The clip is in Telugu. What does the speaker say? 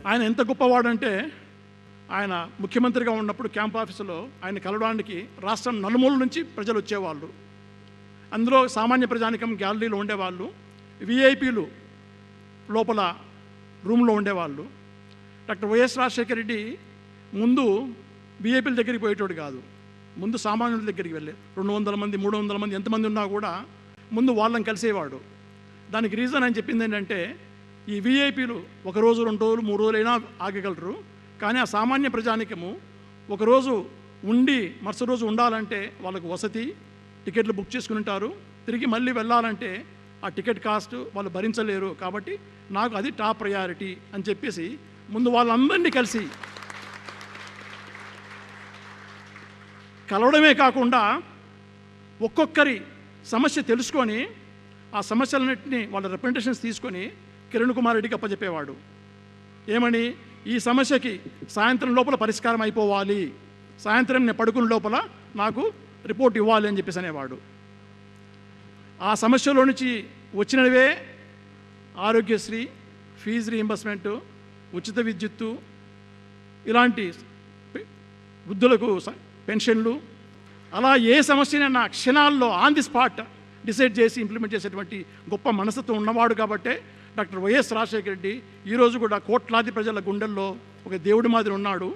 ఆయన ఎంత గొప్పవాడంటే ఆయన ముఖ్యమంత్రిగా ఉన్నప్పుడు క్యాంప్ ఆఫీసులో ఆయన కలవడానికి రాష్ట్రం నలుమూల నుంచి ప్రజలు వచ్చేవాళ్ళు. అందులో సామాన్య ప్రజానికం గ్యాలరీలో ఉండేవాళ్ళు, విఐపీలు లోపల రూమ్లో ఉండేవాళ్ళు. డాక్టర్ వైఎస్ రాజశేఖర రెడ్డి ముందు విఐపీల దగ్గరికి పోయేటోడు కాదు, ముందు సామాన్యుల దగ్గరికి వెళ్ళే 200 మంది 300 మంది ఎంతమంది ఉన్నా కూడా ముందు వాళ్ళని కలిసేవాడు. దానికి రీజన్ అని చెప్పింది ఏంటంటే, ఈ విఐపీలు 1 రోజు 2 రోజులు 3 రోజులైనా ఆగగలరు, కానీ ఆ సామాన్య ప్రజానికము ఒకరోజు ఉండి మరుసటి రోజు ఉండాలంటే వాళ్ళకు వసతి, టికెట్లు బుక్ చేసుకుని ఉంటారు, తిరిగి మళ్ళీ వెళ్ళాలంటే ఆ టికెట్ కాస్ట్ వాళ్ళు భరించలేరు. కాబట్టి నాకు అది టాప్ ప్రయారిటీ అని చెప్పేసి ముందు వాళ్ళందరినీ కలిసి కలవడమే కాకుండా ఒక్కొక్కరి సమస్య తెలుసుకొని ఆ సమస్యలన్నింటినీ వాళ్ళ రిప్రజెంటేషన్స్ తీసుకొని కిరణ్ కుమార్ రెడ్డికి అప్పచెప్పేవాడు. ఏమని, ఈ సమస్యకి సాయంత్రం లోపల పరిష్కారం అయిపోవాలి, సాయంత్రం నేను పడుకున్న లోపల నాకు రిపోర్ట్ ఇవ్వాలి అని చెప్పేసి అనేవాడు. ఆ సమస్యలో నుంచి వచ్చినవే ఆరోగ్యశ్రీ, ఫీజు రీయింబర్స్మెంటు, ఉచిత విద్యుత్తు, ఇలాంటి వృద్ధులకు పెన్షన్లు, అలా ఏ సమస్యనైనా క్షణాల్లో ఆన్ ది స్పాట్ డిసైడ్ చేసి ఇంప్లిమెంట్ చేసేటువంటి గొప్ప మనస్తత్వం ఉన్నవాడు. కాబట్టే డాక్టర్ వైఎస్ రాజశేఖర రెడ్డి ఈరోజు కూడా కోట్లాది ప్రజల గుండెల్లో ఒక దేవుడి మాదిరి ఉన్నాడు.